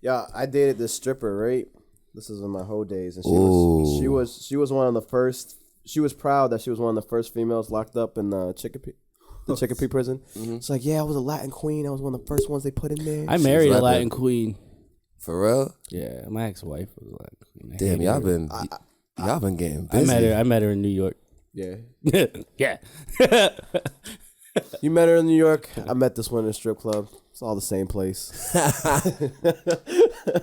Yeah, I dated this stripper, right? This is in my whole days, and she was one of the first. She was proud that she was one of the first females locked up in the Chicopee prison. Mm-hmm. It's like, yeah, I was a Latin queen. I was one of the first ones they put in there. I married a Latin queen. For real? Yeah, my ex-wife was a Latin queen. Damn, y'all been getting busy. I met her in New York. Yeah. Yeah. You met her in New York. I met this one in a strip club. It's all the same place.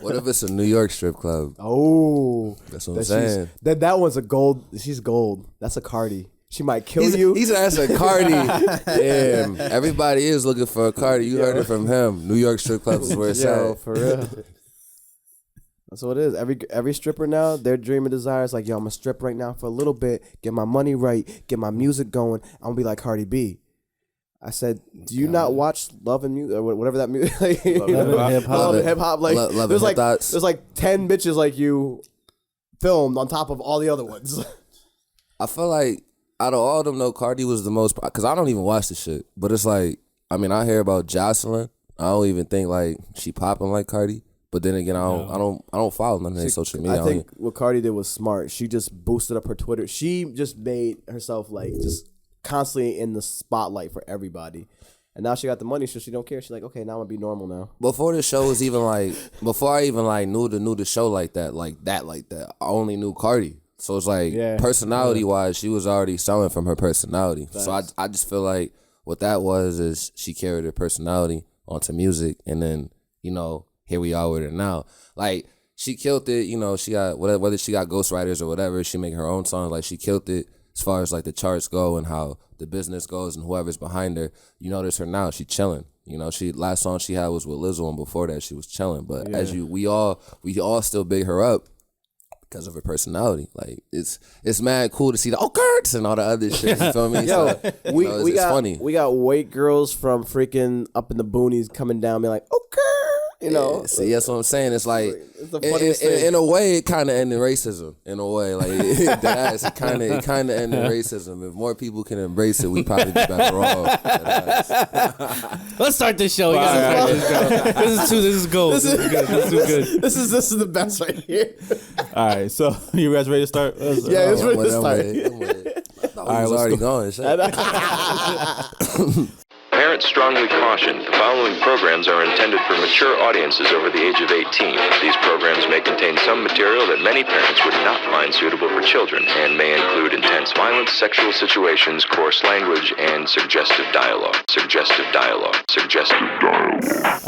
What if it's a New York strip club? Oh. That's what I'm saying. That one's a gold. She's gold. That's a Cardi. She might kill you. He's a Cardi. Damn. Everybody is looking for a Cardi. You heard it from him. New York strip clubs is where it's at. For real. That's what it is. Every stripper now, their dream and desire is like, yo, I'm gonna strip right now for a little bit, get my money right, get my music going. I'm gonna be like Cardi B. I said, do you not watch Love and Music or whatever that music? Love and Hip Hop. Like there's like 10 bitches like you filmed on top of all the other ones. I feel like out of all of them, though, Cardi was the most, because I don't even watch the shit. But it's like, I mean, I hear about Jocelyn. I don't even think like she popping like Cardi. But then again, I don't follow none of their social media. I think what Cardi did was smart. She just boosted up her Twitter. She just made herself like just constantly in the spotlight for everybody. And now she got the money, so she don't care. She's like, okay, now I'm gonna be normal now. Before the show was even like, before I even like knew the show like that, I only knew Cardi. So it's like personality wise, she was already selling from her personality. Thanks. So I just feel like what that was is she carried her personality onto music, and then here we are with her now. Like, she killed it. She got, whether she got ghostwriters or whatever, she make her own songs. Like, she killed it as far as, like, the charts go and how the business goes and whoever's behind her. You notice her now, she chilling. Last song she had was with Lizzo, and before that she was chilling. But we all still big her up because of her personality. Like, it's mad cool to see the girls and all the other shit. You feel me? Yo, so, it's funny. We got white girls from freaking up in the boonies coming down, being like, okay. See, that's what I'm saying. It's like, it's the funniest thing. In a way, it kind of ended racism. In a way, like it kind of ended racism. If more people can embrace it, we'd probably be better off. Let's start this show. This is gold. This is good. This is good. This is the best right here. All right, so you guys ready to start? Yeah, it's ready to start. All right, was already going. Parents strongly caution the following programs are intended for mature audiences over the age of 18. These programs may contain some material that many parents would not find suitable for children and may include intense violence, sexual situations, coarse language, and suggestive dialogue.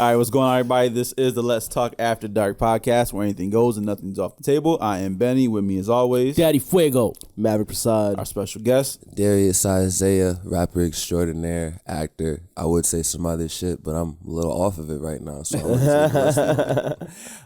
All right, what's going on, everybody? This is the Let's Talk After Dark podcast, where anything goes and nothing's off the table. I am Benny. With me, as always, Daddy Fuego, Maverick Prasad, our special guest, Darius Isaiah, rapper extraordinaire, actor. I would say some other shit, but I'm a little off of it right now. So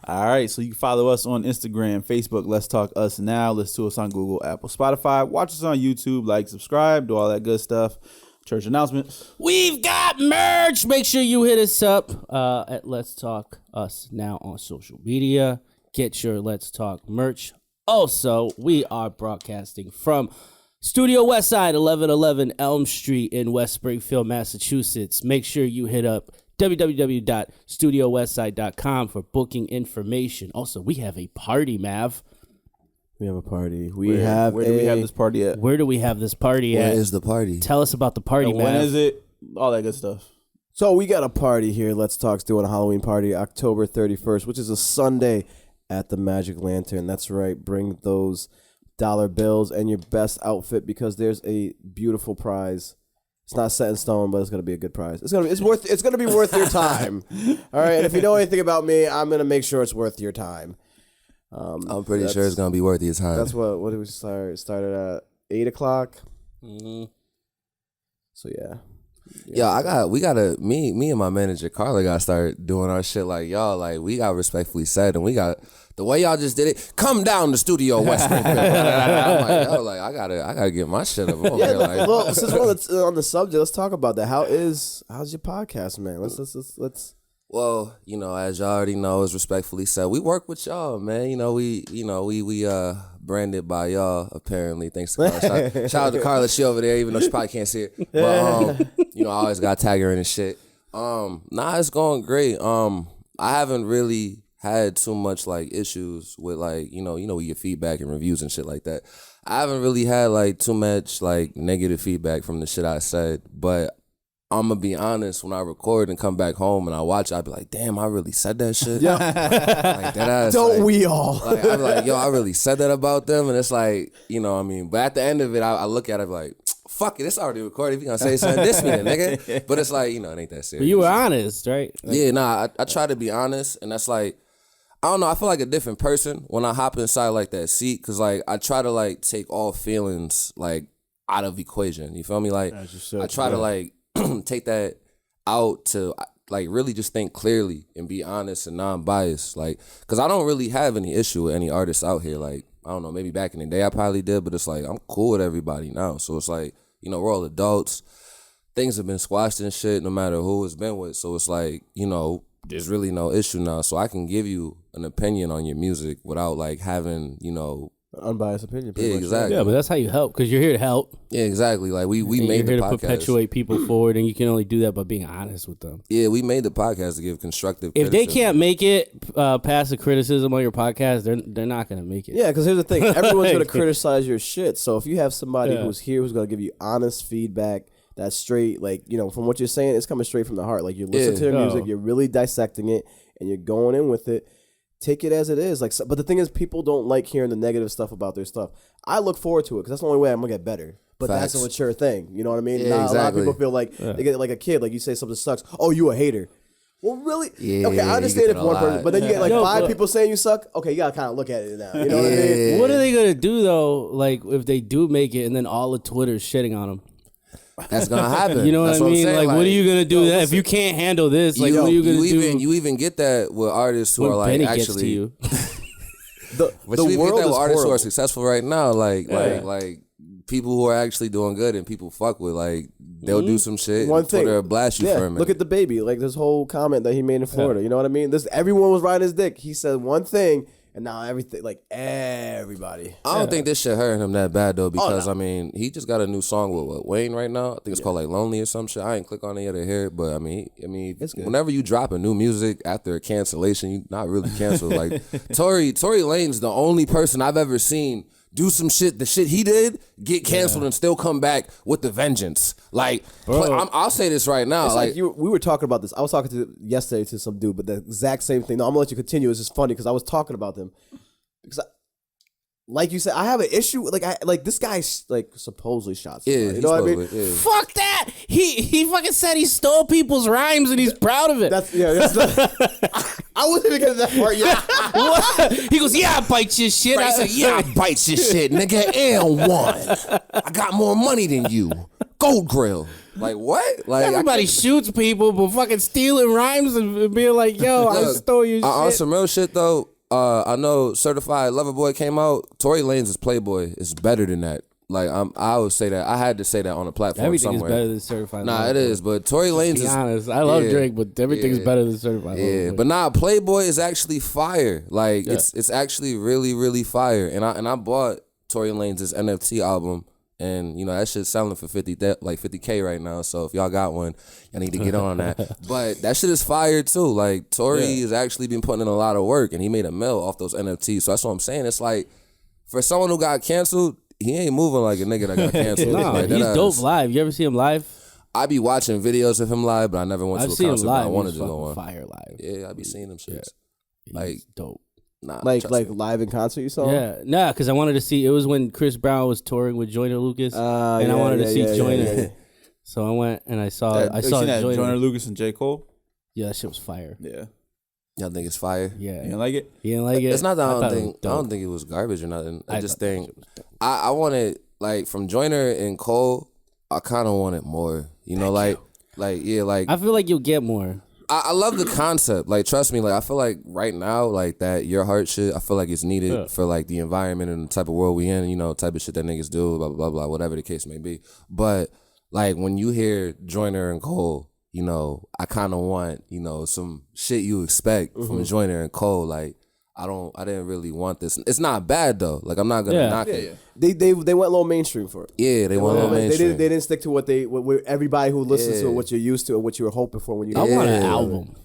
all right, so you can follow us on Instagram, Facebook, Let's Talk Us Now. Listen to us on Google, Apple, Spotify. Watch us on YouTube, like, subscribe, do all that good stuff. Church announcements. We've got merch. Make sure you hit us up at Let's Talk Us Now on social media. Get your Let's Talk merch. Also, we are broadcasting from Studio Westside, 1111 Elm Street in West Springfield, Massachusetts. Make sure you hit up www.studiowestside.com for booking information. Also, we have a party, Mav. We have a party. Where do we have this party at? Where do we have this party at? Where is the party? Tell us about the party, Mav. When is it? All that good stuff. So we got a party here. Let's Talk's doing a Halloween party October 31st, which is a Sunday at the Magic Lantern. That's right. Bring those dollar bills and your best outfit because there's a beautiful prize. It's not set in stone, but it's gonna be a good prize. It's gonna be worth your time. All right. And if you know anything about me, I'm gonna make sure it's worth your time. I'm pretty sure it's gonna be worth your time. That's what did we start? Started at 8:00. Mm-hmm. So yeah. Me and my manager Carla gotta start doing our shit like y'all. Like, we got respectfully said, and we got the way y'all just did it. Come down to Studio West. I'm like, yo, like I gotta get my shit up over here. Like, well, since we're on the subject, let's talk about that. How's your podcast, man? Let's. Well, as y'all already know, as respectfully said, we work with y'all, man. We branded by y'all, apparently. Thanks to Carla. Shout out to Carla, she over there, even though she probably can't see it. But I always gotta tag her in and shit. It's going great. I haven't really had too much like issues with like, we get feedback and reviews and shit like that. I haven't really had like too much like negative feedback from the shit I said, but I'm gonna be honest, when I record and come back home and I watch it, I'll be like, damn, I really said that shit. Yeah. Like, that ass, Don't like, we all? Like, I'm like, yo, I really said that about them. And it's like, what I mean? But at the end of it, I look at it like, fuck it, it's already recorded. If you gonna say something, diss me then, nigga. But it's like, it ain't that serious. But you were honest, right? Like, yeah, nah, I try to be honest. And that's like, I don't know, I feel like a different person when I hop inside like that seat. Cause like, I try to like take all feelings like out of equation. You feel me? Like, I try to like, take that out to like really just think clearly and be honest and non-biased, like, because I don't really have any issue with any artists out here. Like, I don't know, maybe back in the day I probably did, but it's like I'm cool with everybody now. So it's like, we're all adults, things have been squashed and shit no matter who it's been with. So it's like, there's really no issue now. So I can give you an opinion on your music without like having unbiased opinion. Yeah, exactly. Yeah, but that's how you help, because you're here to help. Yeah, exactly. Like we made the podcast. You're here to perpetuate people forward, and you can only do that by being honest with them. Yeah, we made the podcast to give constructive If criticism. they can't make it past the criticism on your podcast, they're not going to make it. Yeah, because here's the thing. Everyone's going to criticize your shit. So if you have somebody who's here who's going to give you honest feedback, that's straight, like, from what you're saying, it's coming straight from the heart. Like, you listen to their music, you're really dissecting it, and you're going in with it. Take it as it is. Like, but the thing is, people don't like hearing the negative stuff about their stuff. I look forward to it because that's the only way I'm gonna get better. But Facts. that's a mature thing. You know what I mean? Yeah, Now, exactly. A lot of people feel like they get like a kid. Like, you say something sucks. Oh, you a hater. Well, really? Yeah, okay, I understand if one person, but then you get like No, five but- people saying you suck. Okay, you gotta kind of look at it now. You know what I mean? What are they going to do, though, like, if they do make it and then all of Twitter's shitting on them? That's gonna happen. You know That's what I I'm mean? saying. Like, what are you going to do if you can't handle this? Like, what are you going to do You even get that with artists who when are like Benny actually. gets to you? But you even get that with artists who are successful right now, like people who are actually doing good and people fuck with, like they'll do some shit. One thing, Twitter will blast you for a minute. Look at the baby. Like this whole comment that he made in Florida. You know what I mean? Everyone was riding his dick. He said one thing, and now everybody. I don't think this shit hurting him that bad though, because I mean he just got a new song with Wayne right now. I think it's called like Lonely or some shit. I ain't click on it yet to hear it, but I mean, whenever you drop a new music after a cancellation, you not really canceled. Like Tory Lanez the only person I've ever seen do some shit, the shit he did, get canceled and still come back with the vengeance. Like, I'll say this right now. It's like we were talking about this. I was talking yesterday to some dude, but the exact same thing. No, I'm gonna let you continue. It's just funny because I was talking about them. Because, like you said, I have an issue. Like this guy like supposedly shot somebody. You know what I mean? Yeah. Fuck that! He fucking said he stole people's rhymes and he's proud of it. I wasn't even getting that part yet. What? He goes, yeah, I bite your shit. Right, I said, yeah, I bite your shit, nigga, and one. I got more money than you. Gold grill. Like, what? Like Everybody shoots people, but fucking stealing rhymes and being like, yo, I stole your shit. On some real shit, though, I know Certified Lover Boy came out. Tory Lanez' Playboy is better than that. Like, I always say that. I had to say that on a platform Everything somewhere. is better than Certified Nah, Lover it Boy. is, but Tory Lanez To be is... honest, I love Drake, but everything's better than Certified Lover Boy. But nah, Playboy is actually fire. Like, it's actually really, really fire. And I bought Tory Lanez' NFT album, and that shit's selling for $50K right now. So if y'all got one, y'all need to get on that. But that shit is fire too. Like Tory has actually been putting in a lot of work, and he made a mill off those NFTs. So that's what I'm saying. It's like for someone who got canceled, he ain't moving like a nigga that got canceled. No, like, he's dope live. You ever see him live? I be watching videos of him live, but I never went to a seen him concert. live. I wanted He's to go fucking on. fire live. Yeah, I be seeing them shits. He's Like dope. Nah, like live in concert you saw? Yeah, because I wanted to see. It was when Chris Brown was touring with Joyner Lucas, and I wanted to see Joyner. So I went and I saw Joyner. Joyner Lucas and J. Cole. Yeah, that shit was fire. Yeah, y'all think it's fire? Yeah, you didn't like it? You didn't like it? It's not that I thought it was don't think it was garbage or nothing. I just think I wanted like from Joyner and Cole. I kind of wanted more. I feel like you'll get more. I love the concept. Like, trust me. Like, I feel like right now, like that your heart shit. I feel like it's needed for like the environment and the type of world we in. Type of shit that niggas do. Blah blah blah. Whatever the case may be. But like when you hear Joyner and Cole, I kind of want some shit you expect from Joyner and Cole. Like I didn't really want this. It's not bad though. Like I'm not gonna knock it. They went a little mainstream for it. Yeah, they went a little mainstream. They didn't stick to what everybody who listens to what you're used to and what you were hoping for when you. I want an album.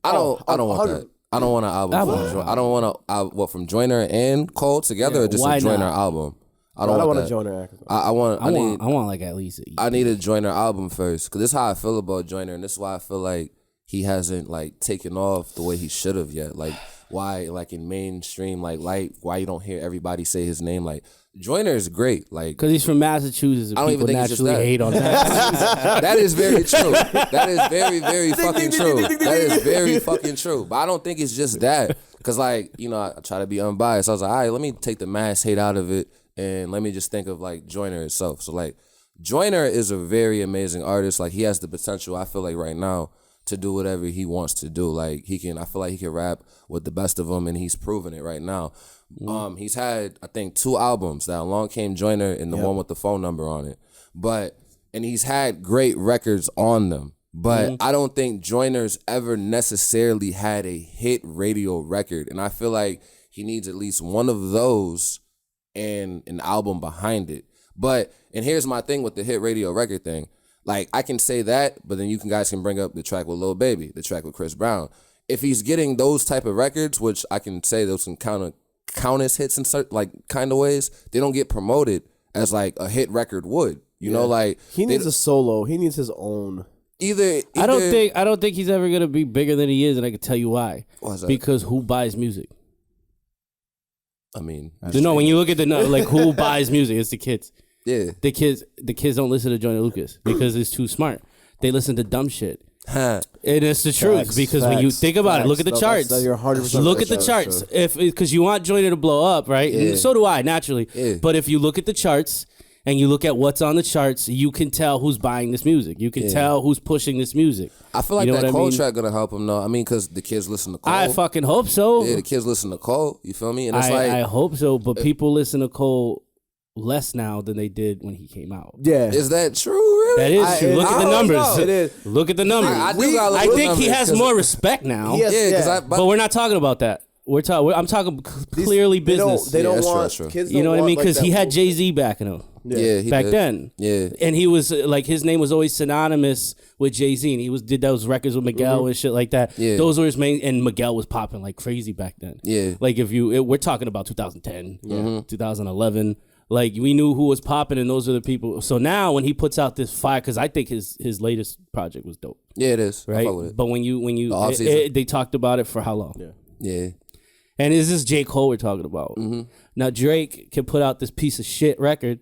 I don't want that. I don't want an album. I don't want from Joyner and Cole together, or just a Joyner album. I don't want a Joyner. I want like at least. I need a Joyner album first, because this is how I feel about Joyner, and this is why I feel like he hasn't like taken off the way he should have yet. Like why, like in mainstream, like why you don't hear everybody say his name? Like Joyner is great, like because he's from Massachusetts. And I don't even people think it's just naturally that. hate on that. That is very true. That is very, very fucking true. That is very fucking true. But I don't think it's just that, because like I try to be unbiased. I was like, all right, let me take the mass hate out of it, and let me just think of like Joyner itself. So like Joyner is a very amazing artist. Like he has the potential, I feel like right now, to do whatever he wants to do. Like I feel like he can rap with the best of them, and he's proven it right now. He's had, I think, 2 albums, that Along Came Joyner and the one with the phone number on it. And he's had great records on them. But I don't think Joyner's ever necessarily had a hit radio record. And I feel like he needs at least one of those and an album behind it. And here's my thing with the hit radio record thing. Like, I can say that, but then you guys can bring up the track with Lil Baby, the track with Chris Brown. If he's getting those type of records, which I can say those can count as hits in certain like kind of ways, they don't get promoted as like a hit record would. You know, like he needs a solo. He needs his own. Either I don't think he's ever gonna be bigger than he is, and I can tell you why. Why's that? Because who buys music? I mean, when you look at like who buys music, it's the kids. Yeah, the kids don't listen to Joyner Lucas because it's too smart. They listen to dumb shit. And it's the truth, because when you think about it, look at the charts. Look at the charts. Because you want Joyner to blow up, right? Yeah. And so do I, naturally. Yeah. But if you look at the charts and you look at what's on the charts, you can tell who's buying this music. You can tell who's pushing this music. I feel like that Cole track gonna help him though. I mean, because the kids listen to Cole. I fucking hope so. Yeah, the kids listen to Cole. You feel me? And it's I hope so. But people listen to Cole less now than they did when he came out. Yeah. Is that true, really? That is true. Look at the numbers. It is. Look at the numbers. I think he has more respect now. But we're not talking about that. I'm talking clearly business. They don't want kids. You know what I mean? Because he had Jay-Z backing him. Yeah, back then. Yeah, and he was like, his name was always synonymous with Jay-Z, and he did those records with Miguel and shit like that. Yeah, those were his main. And Miguel was popping like crazy back then. Yeah, like we're talking about 2010, 2011. Like we knew who was popping, and those are the people. So now when he puts out this fire, because I think his latest project was dope. Yeah, it is. Right, but when you they talked about it for how long? Yeah. And is this J. Cole we're talking about? Now Drake can put out this piece of shit record.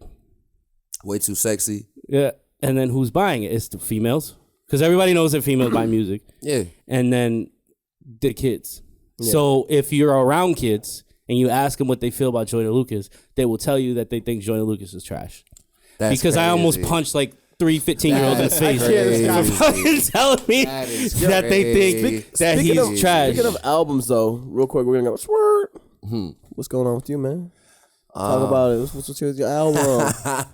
Way too sexy. Yeah. And then who's buying it? It's the females. Because everybody knows that females buy music. Yeah. And then the kids. Yeah. So if you're around kids and you ask them what they feel about Joyner Lucas, they will tell you that they think Joyner Lucas is trash. That's because crazy. I almost punched like 3 15-year-olds in the face for fucking telling me that they think that he's trash. Speaking of albums, though, real quick, we're gonna go squirt. What's going on with you, man? Talk about it. What's your album?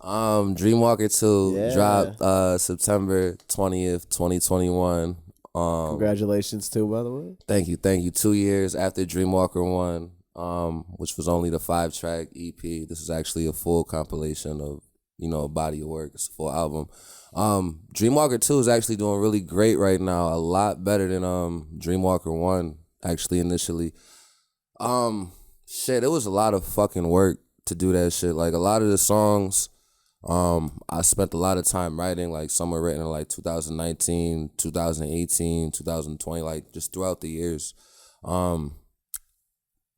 Dreamwalker 2 dropped September 20th, 2021. Congratulations too, by the way. Thank you. 2 years after Dreamwalker 1, which was only the 5-track EP. This is actually a full compilation of, a body of work. It's a full album. Dreamwalker 2 is actually doing really great right now. A lot better than Dreamwalker 1, actually, initially. It was a lot of fucking work to do that shit. Like, a lot of the songs, I spent a lot of time writing, like some were written in like 2019, 2018, 2020, like just throughout the years.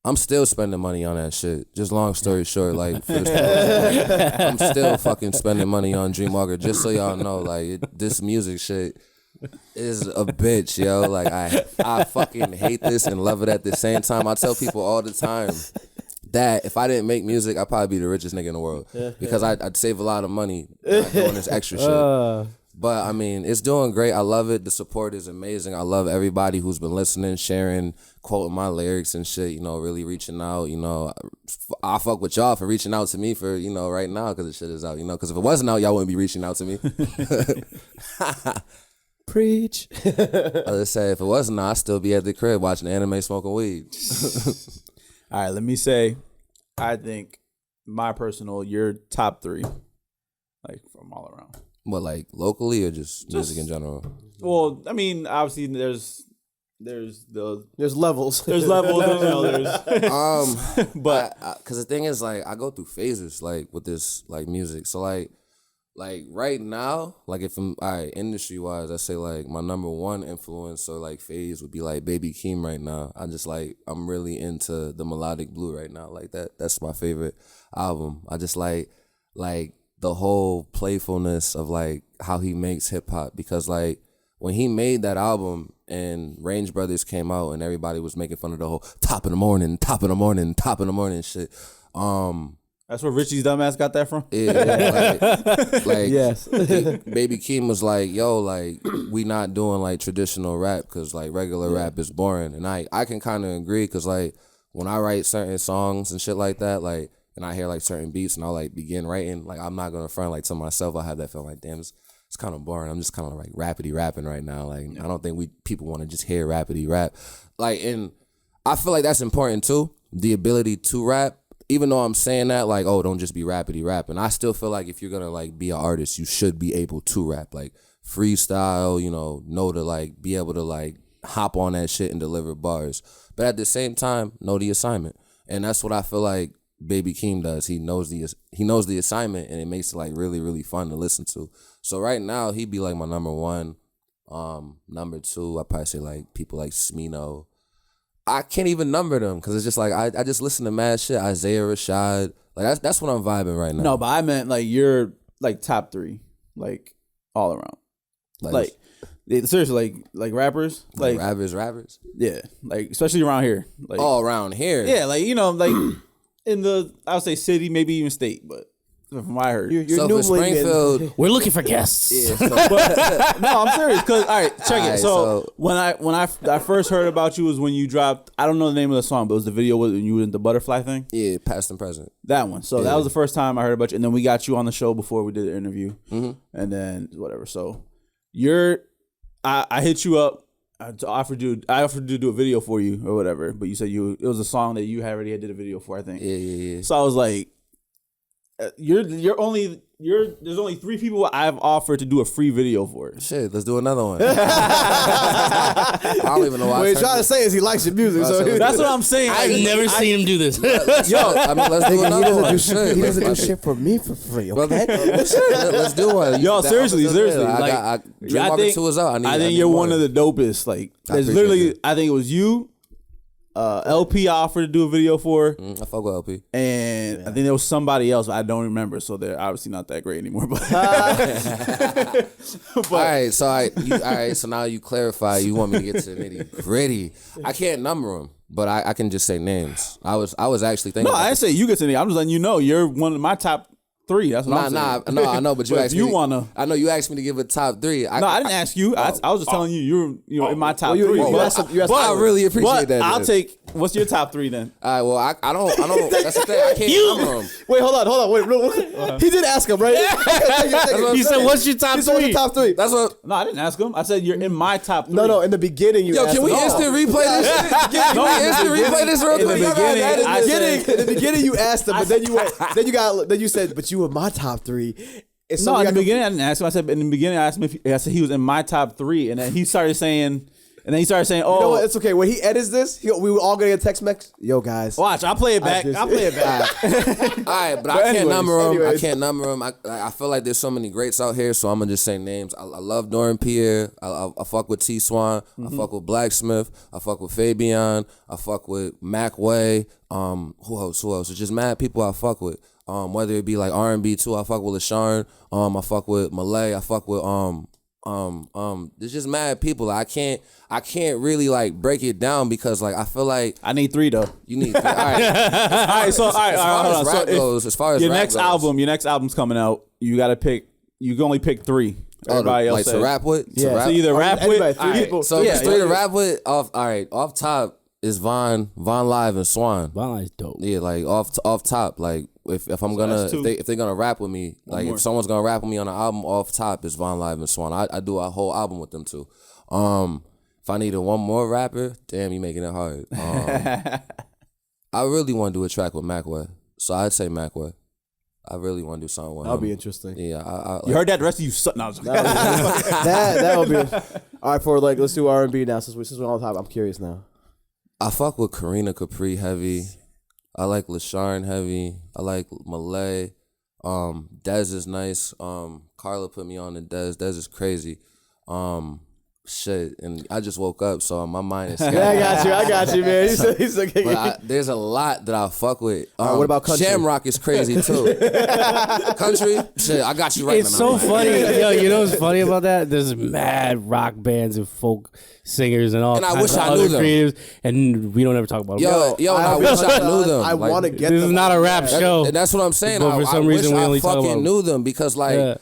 I'm still spending money on that shit. Just long story short, like for this I'm still fucking spending money on Dreamwalker, just so y'all know, like this music shit is a bitch, yo. Like I fucking hate this and love it at the same time. I tell people all the time that if I didn't make music, I'd probably be the richest nigga in the world because I'd save a lot of money doing this extra shit. But I mean, it's doing great. I love it. The support is amazing. I love everybody who's been listening, sharing, quoting my lyrics and shit, really reaching out. I fuck with y'all for reaching out to me for, right now because the shit is out, because if it wasn't out, y'all wouldn't be reaching out to me. Preach. I just say, if it wasn't out, I'd still be at the crib watching anime, smoking weed. All right, let me say, I think my personal, your top 3, like from all around. What, like locally or just music in general? Well, I mean, obviously there's there's levels. There's levels. But because the thing is, like, I go through phases, like, with this, like, music. So, like right now, like, if I'm industry wise, I say like my number one influence or like phase would be like Baby Keem right now. I'm really into the melodic blue right now. Like that's my favorite album. I just like the whole playfulness of like how he makes hip hop, because like when he made that album and Range Brothers came out and everybody was making fun of the whole top in the morning shit. That's where Richie's dumbass got that from? Yeah, like Yes. Baby Keem was like, yo, like, we not doing, like, traditional rap because, like, regular rap is boring. And I can kind of agree, because, like, when I write certain songs and shit like that, like, and I hear, like, certain beats and I'll, like, begin writing, like, I'm not going to front, like, to myself, I have that feeling like, damn, it's kind of boring. I'm just kind of, like, rapidy rapping right now. Like, I don't think people want to just hear rapidy rap. Like, and I feel like that's important, too, the ability to rap. Even though I'm saying that, like, oh, don't just be rapidy rapping. I still feel like if you're going to, like, be an artist, you should be able to rap. Like, freestyle, know to, like, be able to, like, hop on that shit and deliver bars. But at the same time, know the assignment. And that's what I feel like Baby Keem does. He knows the assignment, and it makes it, like, really, really fun to listen to. So right now, he'd be, like, my number one. Number two, I'd probably say, like, people like Smino. I can't even number them because it's just like I just listen to mad shit. Isaiah Rashad, like that's what I'm vibing right now. No, but I meant like you're like top 3, like all around. Like seriously, like rappers, like rappers. Yeah, like especially around here. Like all around here. Yeah, like like in the I would say city, maybe even state, but from what I heard. You're so for Springfield, we're looking for guests. Yeah, so, no, I'm serious. Cause all right, check it. So when I first heard about you was when you dropped. I don't know the name of the song, but it was the video when you were in the butterfly thing. Yeah, past and present. That one. So that was the first time I heard about you, and then we got you on the show before we did the interview, and then whatever. So I hit you up. I offered to do a video for you or whatever, but you said it was a song that you already did a video for. I think. Yeah. So I was like. There's only 3 people I've offered to do a free video for. Shit, let's do another one. I don't even know why. What he's trying to say is he likes your music. So that's what I'm saying. I've never seen him do this. Yo, I mean, let's do another one. He doesn't do shit for me for free. Okay, let's do one. Yo, seriously. I think 2 is out. I think you're one of the dopest. Like, there's literally, I think it was you. LP offered to do a video for. I fuck with LP. And I think there was somebody else, but I don't remember, so they're obviously not that great anymore. But all right, so now you clarify. You want me to get to the nitty gritty. I can't number them, but I can just say names. I was actually thinking. No, I didn't say you get to the name. I'm just letting you know you're one of my top 3. That's what I'm saying. No, I know, but you asked me. I know you asked me to give a top 3. I didn't ask you. I was just telling you you're in my top 3. I really appreciate that. I'll take. What's your top 3 then? All right. Well, I don't. That's the thing. I can't number them. Wait, hold on. Wait, he did ask him, right? He said, "What's your top 3?" He said, "What's your top 3?" That's what. No, I didn't ask him. I said you're in my top 3. No. In the beginning, you. Can we instant replay this shit? Can we instant replay this real quick? In the beginning, you asked him, but then you said, "But you were my top 3." And so in the beginning, I didn't ask him. I said in the beginning, I asked him I said he was in my top 3, and then he started saying. "Oh, you know what? It's okay. When he edits this, we were all gonna get a text message. Yo, guys, watch. I'll play it back. All right, but I can't number them. I can't number them. I feel like there's so many greats out here, so I'm gonna just say names. I love Doran Pierre. I fuck with T Swan. I fuck with Blacksmith. I fuck with Fabian. I fuck with Mac Way. Who else? It's just mad people I fuck with. Whether it be like R&B too, I fuck with LaShawn. I fuck with Malay. I fuck with there's just mad people. I can't really like break it down because like I feel like I need 3 though. You need 3. All right. Hold on. As far as your next album's coming out. You gotta pick. You can only pick 3. Everybody else to rap with. So either rap with 3 people. So 3 to rap with. Off top is Von Live and Swan. Von Live's dope. Yeah, like off top, like if I'm gonna if they're gonna rap with me, like if someone's gonna rap with me on an album off top, it's Von Live and Swan. I do a whole album with them too. If I needed one more rapper, damn, you making it hard. I really want to do a track with Macway, so I'd say Macway. I really want to do something with him. That'll be interesting. Yeah, I You heard that? The rest of you suck. No, that would be all right. For like, let's do R&B now. Since we're on top, I'm curious now. I fuck with Karina Capri heavy. I like LaSharn heavy. I like Malay. Dez is nice. Carla put me on to Dez. Dez is crazy. Shit, and I just woke up, so my mind is scattered. Yeah, I got you, man. He's okay. But there's a lot that I fuck with. What about country? Shamrock is crazy too. Country, shit, I got you right. It's so funny, yo. You know what's funny about that? There's mad rock bands and folk singers and all. And I kinds wish of I other knew them. creatives, and we don't ever talk about them. Yo, I wish I knew them. I want to get. This is not a rap show. That's what I'm saying. But for some reason, we only talk about fucking knew them because like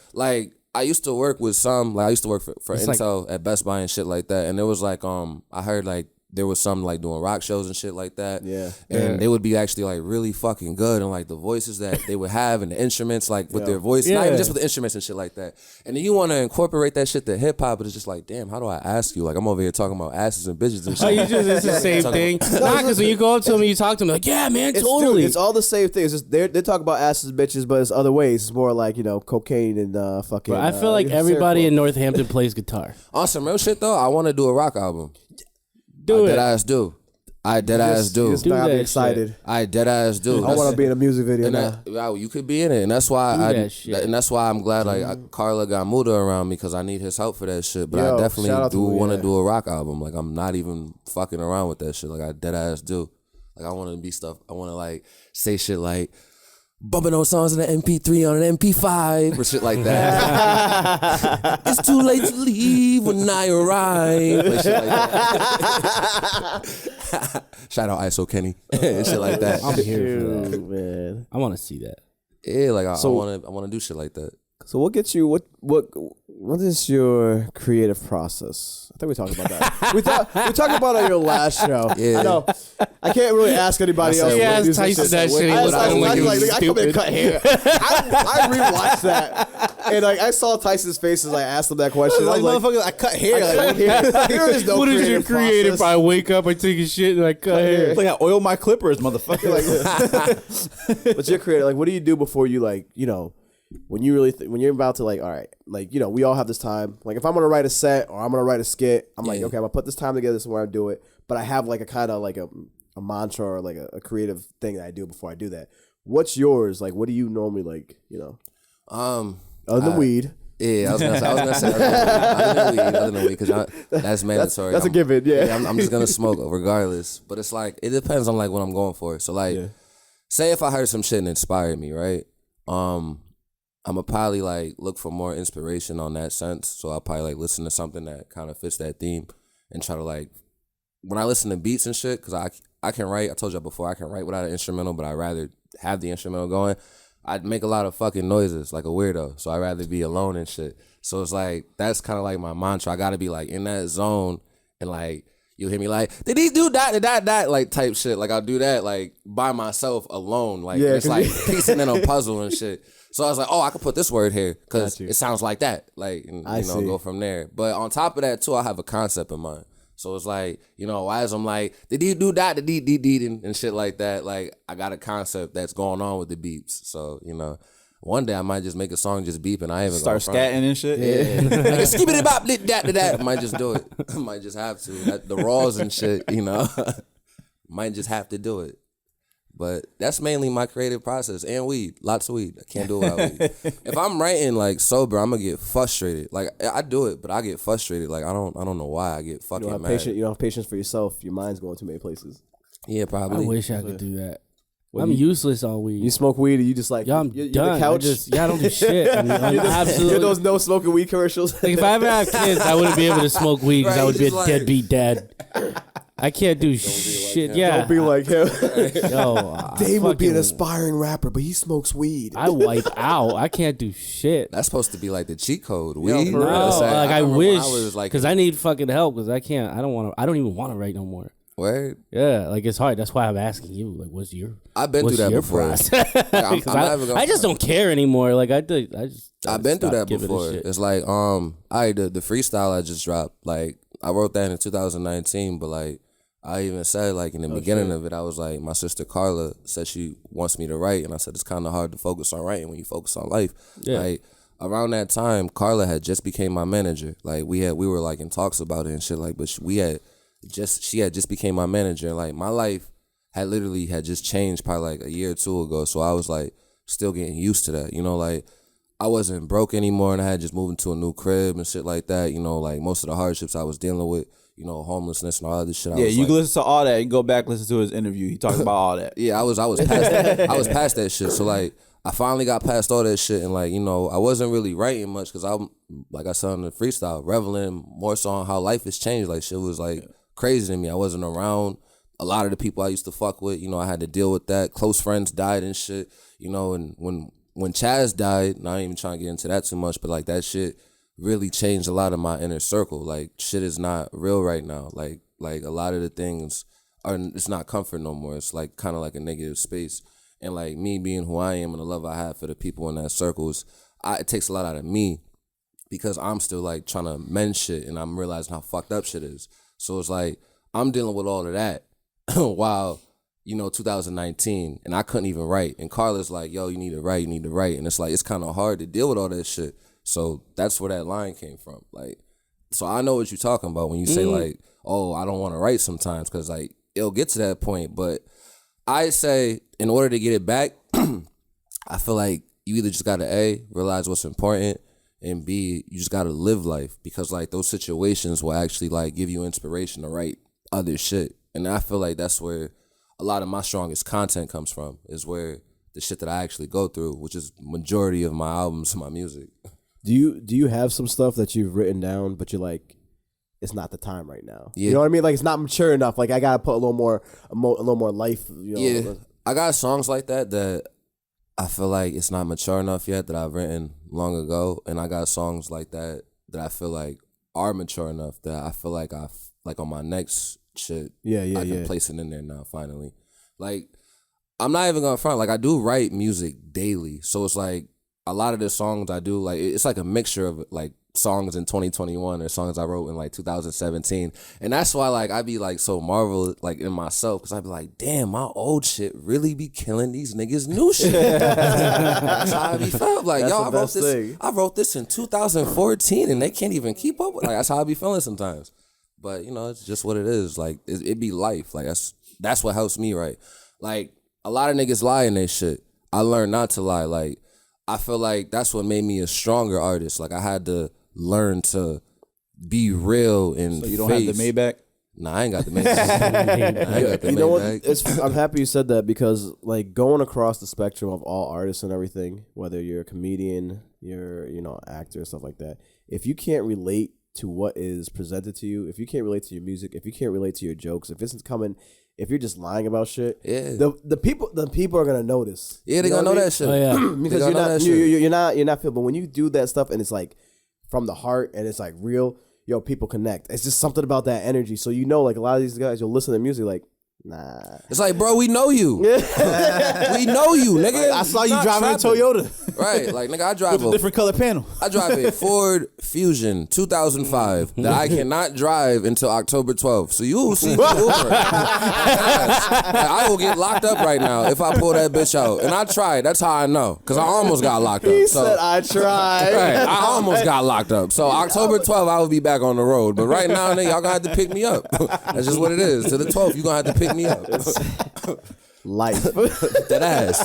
I used to work with some. Like I used to work for Intel at Best Buy and shit like that. And it was like I heard like there was some like doing rock shows and shit like that. Yeah. And they would be actually like really fucking good and like the voices that they would have and the instruments like with their voice, not even just with the instruments and shit like that. And then you want to incorporate that shit to hip hop, but it's just like, damn, how do I ask you? Like I'm over here talking about asses and bitches and shit. It's the same thing. Nah, because when you go up to them and you talk to them, like, yeah, man, totally. It's all the same thing. It's just they talk about asses, bitches, but it's other ways. It's more like cocaine and fucking. Bro, I feel like everybody in Northampton plays guitar. On some real shit though, I want to do a rock album. Do it. Deadass do. I deadass do. Just gotta be excited. I deadass do. I want to be in a music video and now. you could be in it, and that's why and that's why I'm glad Carla got Muda around me because I need his help for that shit. But I definitely do want to do a rock album. Like I'm not even fucking around with that shit. Like I deadass do. Like I want to be stuff. I want to like say shit like bumping those songs in an MP3 on an MP5 or shit like that. It's too late to leave when I arrive. Like shit like that. Shout out ISO Kenny and shit like that. I'm here for that. Man. I want to see that. Yeah, like I want to do shit like that. So what gets you? What is your creative process? I think we talked about that. we talked about it on your last show. Yeah. I know. I can't really ask anybody else. He asked Tyson that shit. I come in and cut hair. I rewatched that, and like I saw Tyson's face as I asked him that question. I was like, "Motherfucker, I cut hair." There is no. What is your creative? process. I wake up, I take a shit, and I cut hair. It's like I oil my clippers, motherfucker. But you're creative. Like, what do you do before you when you really when you're about to all right, we all have this time. Like if I'm gonna write a set or I'm gonna write a skit, I'm like, okay, I'm gonna put this time together. This is where I do it. But I have like a kind of like a mantra or like a creative thing that I do before I do that. What's yours? Like, what do you normally other than weed? Yeah, I was gonna say other than weed, because that's mandatory. That's a given. Yeah, I'm just gonna smoke regardless. But it's like it depends on like what I'm going for. So like, say if I heard some shit and inspired me, right? I'm gonna probably like look for more inspiration on that sense. So I'll probably like listen to something that kind of fits that theme and try to like when I listen to beats and shit, because I can write. I told y'all before I can write without an instrumental, but I'd rather have the instrumental going. I'd make a lot of fucking noises like a weirdo, so I'd rather be alone and shit. So it's like that's kind of like my mantra. I gotta be like in that zone and like you'll hear me like, did he do that like type shit. Like I'll do that like by myself alone. Like it's like piecing in a puzzle and shit. So I was like, oh, I could put this word here because it sounds like that. Like, and, go from there. But on top of that, too, I have a concept in mind. So it's like, as I'm like, did he do that, and shit like that? Like, I got a concept that's going on with the beeps. So, one day I might just make a song just beep and I even start scatting and shit. Yeah. Like, skip it about that. I might just do it. I might just have to. The raws and shit, might just have to do it. But that's mainly my creative process and weed. Lots of weed. I can't do it without weed. If I'm writing like sober, I'm gonna get frustrated. Like I do it, but I get frustrated. Like I don't know why I get fucking mad. You don't have patience for yourself. Your mind's going too many places. Yeah, probably. I wish I could do that. I'm useless on weed. You smoke weed and you just like I'm you're done. the couch. I don't do shit. I'm absolutely. You're those no smoking weed commercials. Like if I ever have kids, I wouldn't be able to smoke weed because I would be a deadbeat dad. I can't do shit. Yeah, don't be like him. Yo, Dave would be an aspiring rapper, but he smokes weed. I wipe out. I can't do shit. That's supposed to be like the cheat code. Weed. No, like I wish, because I need fucking help. Because I can't. I don't even want to write no more. Word? Yeah, like it's hard. That's why I'm asking you. Like, what's your? I've been through that before. Like, I just don't care anymore. Like I've been through that before. It's like the freestyle I just dropped. Like I wrote that in 2019, but like I even said, like, in the beginning of it, I was like, my sister Carla said she wants me to write, and I said, it's kind of hard to focus on writing when you focus on life. Yeah. Like, around that time, Carla had just became my manager. Like, we were, like, in talks about it and shit, like, but she had just became my manager. Like, my life had just changed probably, like, a year or two ago, so I was, like, still getting used to that, you know, like, I wasn't broke anymore, and I had just moved into a new crib and shit like that, you know, like, most of the hardships I was dealing with, you know, homelessness and all that shit. Yeah, you can listen to all that. You can go back, listen to his interview. He talked about all that. Yeah, I was past that. I was past that shit. So, like, I finally got past all that shit, and, like, you know, I wasn't really writing much because I'm, like I said on the freestyle, reveling more so on how life has changed. Like, shit was, like, crazy to me. I wasn't around a lot of the people I used to fuck with. You know, I had to deal with that. Close friends died and shit, you know, and when Chaz died, and I ain't even trying to get into that too much, but, like, that shit really changed a lot of my inner circle. Like, shit is not real right now. Like a lot of the things it's not comfort no more. It's like kind of like a negative space. And like me being who I am and the love I have for the people in that circle it takes a lot out of me because I'm still like trying to mend shit and I'm realizing how fucked up shit is. So it's like I'm dealing with all of that while, you know, 2019 and I couldn't even write. And Carla's like, yo, you need to write. And it's like, it's kind of hard to deal with all that shit. So that's where that line came from. Like, so I know what you're talking about when you say like, oh, I don't want to write sometimes because like it'll get to that point. But I say in order to get it back, I feel like you either just got to A, realize what's important, and B, you just got to live life because like those situations will actually like give you inspiration to write other shit. And I feel like that's where a lot of my strongest content comes from, is where the shit that I actually go through, which is majority of my albums and my music. Do you have some stuff that you've written down, but you're like, it's not the time right now? Yeah. You know what I mean? Like it's not mature enough. Like I gotta put a little more life. You know? Yeah, I got songs like that I feel like it's not mature enough yet that I've written long ago, and I got songs like that I feel like are mature enough that I feel like on my next shit. I can place it in there now finally. Like I'm not even gonna front. Like I do write music daily, so it's like. A lot of the songs I do, like it's like a mixture of like songs in 2021 or songs I wrote in like 2017, and that's why like I be like so marveled like in myself because I be like, damn, my old shit really be killing these niggas new shit. That's how I be felt. Like that's yo, I wrote this in 2014 and they can't even keep up with. Like that's how I be feeling sometimes. But you know, it's just what it is. Like it be life. Like that's what helps me, right? Like a lot of niggas lie in their shit. I learned not to lie. Like. I feel like that's what made me a stronger artist. Like I had to learn to be real and. So you don't have the Maybach? Nah, I ain't got the Maybach. You know what? I'm happy you said that because like going across the spectrum of all artists and everything, whether you're a comedian, you're actor, stuff like that. If you can't relate to what is presented to you, if you can't relate to your music, if you can't relate to your jokes, if it's coming. If you're just lying about shit, yeah, the people are gonna notice. Yeah, they gonna know that shit. Oh, yeah. Because you're not feel. But when you do that stuff and it's like from the heart and it's like real, people connect. It's just something about that energy. So like a lot of these guys, you'll listen to music like. Nah. It's like, bro, we know you. We know you, nigga. I saw you driving a Toyota. Right, like, nigga, I drive a different color panel. I drive a Ford Fusion 2005 that I cannot drive until October 12th. So you will see the Uber. I will get locked up right now if I pull that bitch out. And I tried. That's how I know. Because I almost got locked up. He said I tried. Right, I almost got locked up. So October 12th, I will be back on the road. But right now, nigga, y'all gonna have to pick me up. That's just what it is. To the 12th, you gonna have to pick me up. Life. That ass.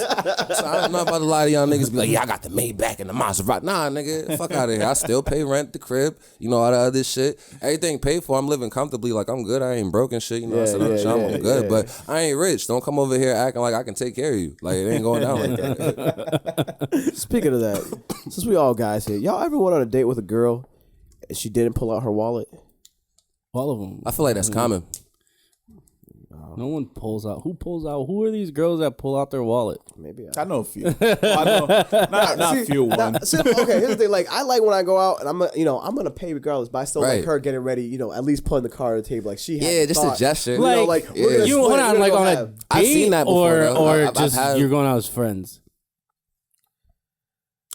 So I'm not about to lie to y'all niggas be like, yeah, I got the Maybach and the Maserati. Nah, nigga, fuck out of here. I still pay rent, the crib, all the other shit. Everything paid for. I'm living comfortably. Like, I'm good. I ain't broken shit. I said I'm good. But I ain't rich. Don't come over here acting like I can take care of you. Like, it ain't going down like that. Speaking of that, since we all guys here, y'all ever went on a date with a girl and she didn't pull out her wallet? All of them. I feel like that's common. No one pulls out. Who pulls out? Who are these girls that pull out their wallet? Maybe I know a few. I know not a few ones. Okay, here's the thing. Like I like when I go out and I'm gonna pay regardless, but I still like her getting ready. At least putting the car on the table. Like she has just a gesture. Like you hold on, like on a date, I've seen that before, or just you're going out as friends.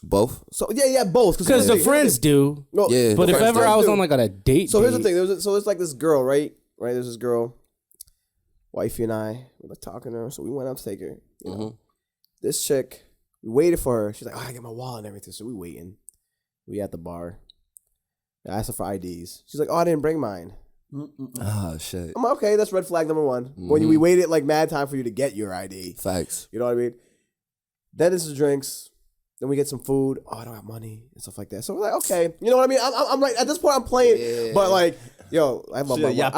Both. So yeah, both. Because the friends do. Yeah, but if ever I was on like on a date. So here's the thing. So it's like this girl, right? There's this girl. wifey and I were like talking to her, so we went out to take her. You know, this chick, we waited for her. She's like, "Oh, I get my wallet and everything." So we waiting. We at the bar. I asked her for IDs. She's like, "Oh, I didn't bring mine." Oh shit. I'm like, okay, that's red flag number one. When we waited like mad time for you to get your ID. Facts. You know what I mean? Then it's the drinks. Then we get some food. Oh, I don't have money and stuff like that. So we're like, okay, you know what I mean? I'm like, at this point, I'm playing, but like, yo, I love my wife.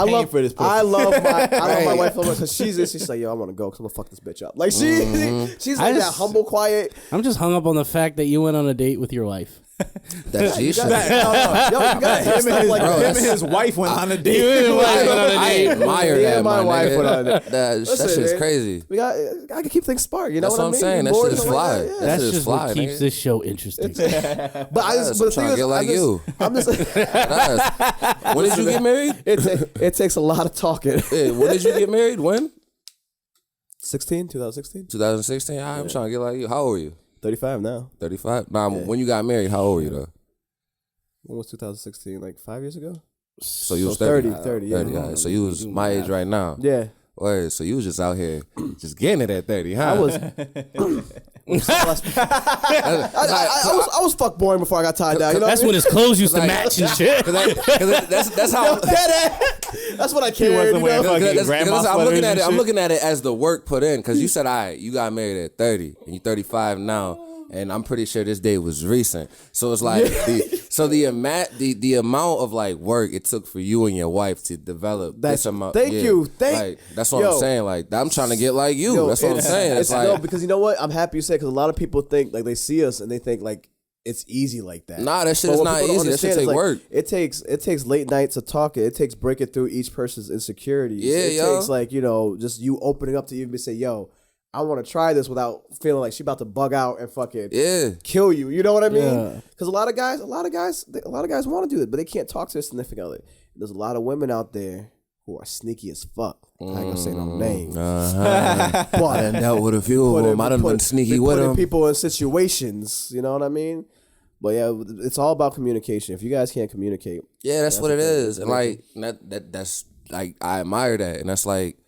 I love my wife so much because she's like, yo, I want to go because I'm gonna fuck this bitch up. Like she's like that humble, quiet. I'm just hung up on the fact that you went on a date with your wife. That's G shit. Him and his wife went on a date. I admire Me that. and my wife nigga. went on it. That shit's crazy. I can keep things spark. You know That's what I'm I mean? saying. That shit is fly. Like that, yeah. That That's shit is just fly. what keeps this show interesting. But I'm trying to get like you. I'm just When did you get married? it takes a lot of talking. Yeah, when did you get married? When? 2016. 2016. I'm trying to get like you. How old were you? 35 now. 35. Nah, when you got married, how old were you though? When was 2016? Like 5 years ago? So you was 30. 30. 30, yeah. 30, all right. So you was my age right now. Yeah. Wait, so you was just out here just getting it at 30, huh? I was I was fuck boring before I got tied down. You know That's what when his clothes used to match and shit. that's how That's what I carried. You know? I'm looking at it as the work put in, because you said, all right, you got married at 30 and you're 35 now. And I'm pretty sure this day was recent. So it's like the amount of like work it took for you and your wife to develop this amount. Thank you. That's what I'm saying. Like, I'm trying to get like you. That's what I'm saying. It's like, no, because you know what? I'm happy you said, because a lot of people think like they see us and they think like it's easy like that. Nah, that shit is not easy. That shit take work. It takes late nights of talking. It takes breaking through each person's insecurities. Yeah, it takes like, you know, just you opening up to even say, yo, I want to try this without feeling like she about to bug out and fucking kill you. You know what I mean? Because a lot of guys want to do it, but they can't talk to their significant other. There's a lot of women out there who are sneaky as fuck. I ain't gonna say no names. But and dealt with a few of them. I done been sneaky with them. People in situations. You know what I mean? But yeah, it's all about communication. If you guys can't communicate, that's what it is. And like that's like, I admire that. And that's like,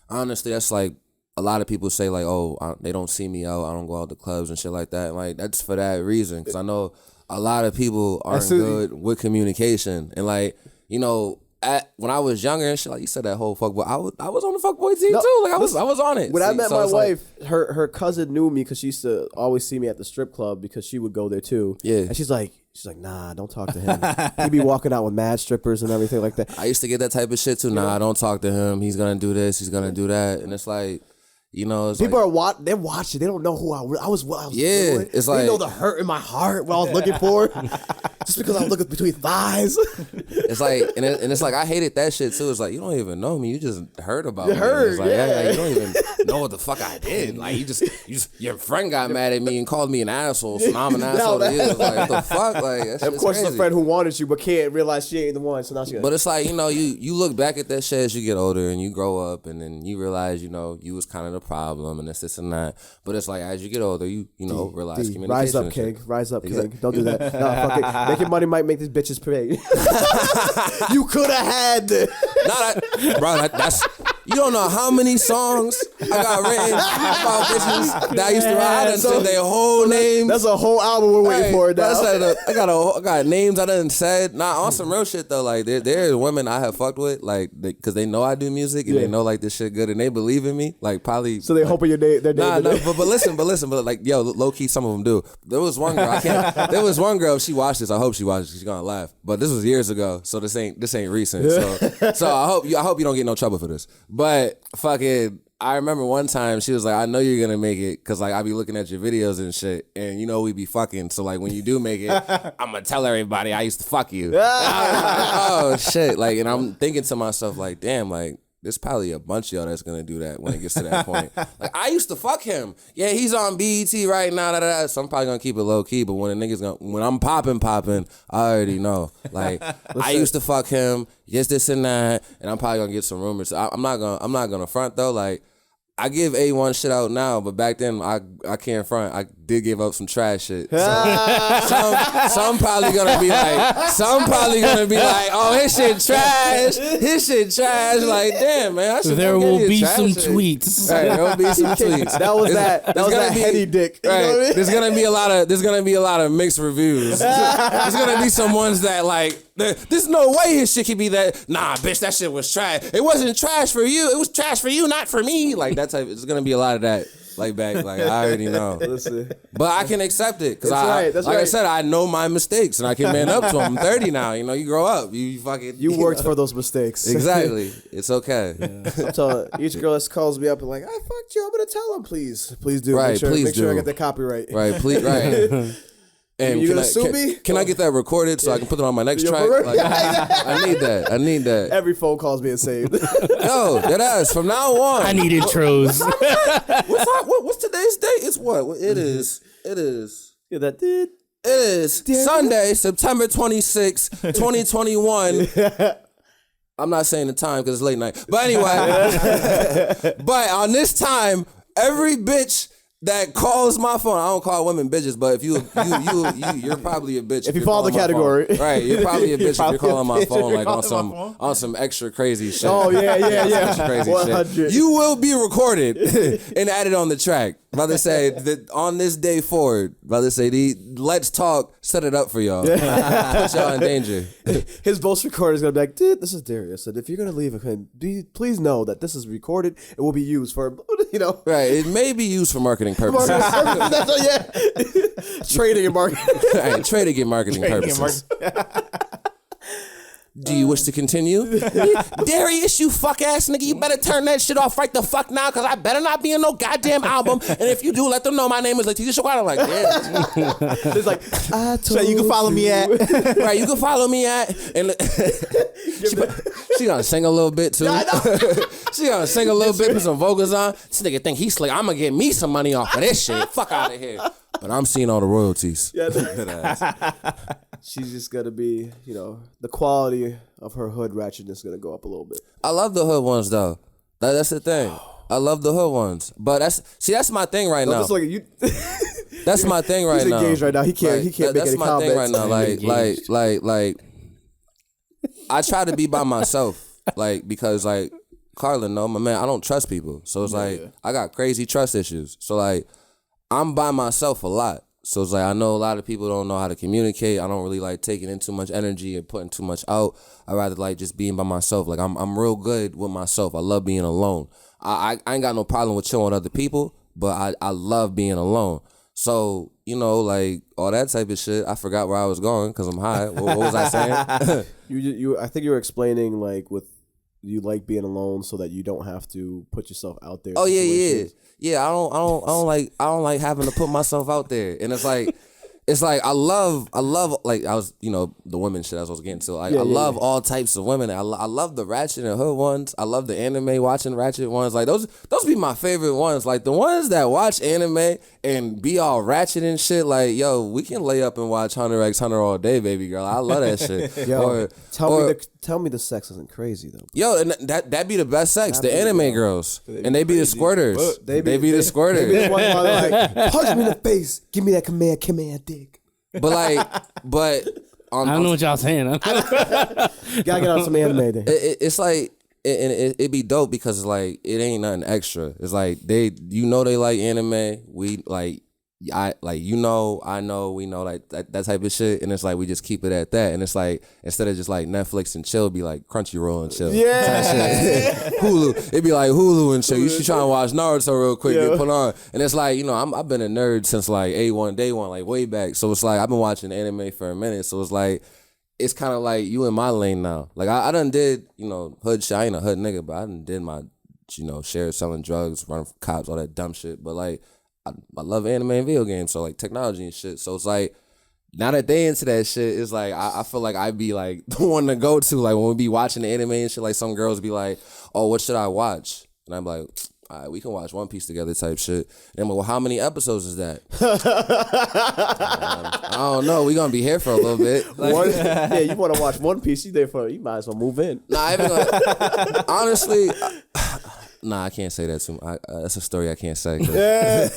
honestly, that's like, a lot of people say like, oh, they don't see me out. I don't go out to clubs and shit like that. And like, that's for that reason. Because I know a lot of people aren't good with communication. And like, you know, when I was younger and shit, like you said, that whole fuckboy, I was on the fuckboy team too. Like I was on it. When I met my wife, her cousin knew me because she used to always see me at the strip club because she would go there too. Yeah. And she's like, nah, don't talk to him. He'd be walking out with mad strippers and everything like that. I used to get that type of shit too. Nah, don't talk to him. He's gonna do this. He's gonna do that. And it's like, you know, it's people like, they're watching. They don't know who I was. What I was yeah, doing. it's they like, know the hurt in my heart. What I was looking for, just because I was looking between thighs. It's like, and it's like, I hated that shit too. It's like, you don't even know me. You just heard about me. Heard, it's like, yeah. You don't even know what the fuck I did. Like, you just your friend got mad at me and called me an asshole. So now I'm an asshole to you. It's like, what the fuck? Like, that shit of course, is it's crazy. a friend who wanted you but can't realize she ain't the one. So now she. But it's like, you know, you look back at that shit as you get older and you grow up, and then you realize, you know, you was kind of the problem and this and that. But it's like, as you get older, you know, realize communication. Rise up, King. Rise up, King. Don't do that. No, fuck it. Making money might make these bitches pay. You could have had this. That's you don't know how many songs I got written about bitches that I used to ride and said their whole names. That's a whole album we're waiting for it now. I got names I done said. Nah, on some real shit though. Like there are women I have fucked with, like because they know I do music and they know like this shit good and they believe in me. Like probably. So they hoping your day. Nah, but listen, but like yo, low key, some of them do. There was one girl. There was one girl. If she watched this, I hope she watched it. She's gonna laugh. But this was years ago, so this ain't recent. So I hope you don't get no trouble for this. But fucking, I remember one time she was like, I know you're gonna make it because like I be looking at your videos and shit, and you know we be fucking. So like when you do make it, I'm gonna tell everybody I used to fuck you. Oh shit! Like, and I'm thinking to myself like, damn, like there's probably a bunch of y'all that's gonna do that when it gets to that point. Like I used to fuck him. Yeah, he's on BET right now. So I'm probably gonna keep it low key. But when when I'm popping, I already know. Like I used to fuck him. Yes, this and that, and I'm probably gonna get some rumors. I'm not gonna front though. Like I give A1 shit out now, but back then I can't front. I did give up some trash shit. Some probably gonna be like, oh, his shit trash. Like, damn, man. There will be some tweets. Right, there will be some tweets. That was that heady dick. You know what I mean? There's gonna be a lot of mixed reviews. There's gonna be some ones that like, there's no way his shit could be that. Nah, bitch, that shit was trash. It wasn't trash for you. It was trash for you, not for me. Like that type. It's gonna be a lot of that. Like back, like I already know. Listen. But I can accept it because That's right. I said, I know my mistakes and I can man up to them. I'm 30 now. You know, you grow up. You worked for those mistakes. Exactly. It's okay. I'm telling each girl that calls me up and like, I fucked you. I'm gonna tell them, please do. Right, make sure I get the copyright. Right, please. Right. And you gonna sue me? Can I get that recorded so I can put it on my next track? Like, I need that. Every phone call's being saved. Yo, that ass. From now on, I need intros. What's today's date? It's what? It is. Yeah, that did. It is Sunday, September 26, 2021. I'm not saying the time because it's late night. But anyway, but on this time, every bitch that calls my phone. I don't call women bitches, but if you're probably a bitch. If you follow the category. Right, you're probably a bitch if you're calling my phone like on some extra crazy shit. Oh, yeah. Extra crazy 100. shit. You will be recorded and added on the track. About to say that on this day forward, about to say let's talk, set it up for y'all. Put y'all in danger. His voice recorder is gonna be like, dude, this is Darius. And if you're gonna leave him, please know that this is recorded. It will be used for, Right. It may be used for marketing purposes. Trading and marketing. Right, trading and marketing purposes. Do you wish to continue? Darius, you fuck ass nigga, you better turn that shit off right the fuck now, cause I better not be in no goddamn album. And if you do, let them know my name is Letitia Shawana. Like, yeah. It's like, I told So you can follow me at. Right, you can follow me at. And she gonna sing a little bit too. She gonna sing a little bit, put some vocals on. This nigga think he's slick. I'm gonna get me some money off of this shit. Fuck out of here. But I'm seeing all the royalties. Yeah, she's just gonna be, the quality of her hood ratchetness is gonna go up a little bit. I love the hood ones though. That's the thing. I love the hood ones. But that's my thing right now. Just like you. That's my thing right now. He's engaged right now. He can't make any comments. That's my thing right now. Like, I try to be by myself, because Carlin, no, my man, I don't trust people. So it's I got crazy trust issues. So I'm by myself a lot. So it's I know a lot of people don't know how to communicate. I don't really like taking in too much energy and putting too much out. I rather just being by myself. I'm real good with myself. I love being alone. I ain't got no problem with chilling with other people, but I love being alone. So, all that type of shit. I forgot where I was going because I'm high. What was I saying? I think you were explaining with you like being alone so that you don't have to put yourself out there. Oh yeah. I don't like having to put myself out there. And it's I love I was the women shit as I was getting to. I love all types of women. I love the ratchet and hood ones. I love the anime watching ratchet ones. Those be my favorite ones. The ones that watch anime and be all ratchet and shit. Yo, we can lay up and watch Hunter x Hunter all day, baby girl. I love that shit. Yo, tell me the sex isn't crazy though. Yo, and that be the best sex. The anime girls, and they be the squirters. They be the squirters. They be punch me in the face. Give me that command dick. But I don't know what y'all saying. Gotta get on some anime then. It be dope because it ain't nothing extra. It's they like anime. We I know, we know that type of shit, and it's we just keep it at that, and it's instead of just Netflix and chill, be Crunchyroll and chill. Yeah. Hulu, it'd be Hulu and chill. You should try and watch Naruto real quick, get put on, and it's I've been a nerd since A1 day one, way back. So it's I've been watching anime for a minute. So it's it's kind of you in my lane now. I done did hood shit. I ain't a hood nigga, but I done did my share of selling drugs, running from cops, all that dumb shit. But I love anime and video games, so technology and shit. So it's now that they into that shit, it's I feel I be the one to go to. When we be watching the anime and shit, some girls be oh, what should I watch? And I'm all right, we can watch One Piece together type shit. And I'm well, how many episodes is that? I don't know. We gonna be here for a little bit. You want to watch One Piece? You might as well move in. Nah, honestly, Nah, I can't say that too. That's a story I can't say. Yeah,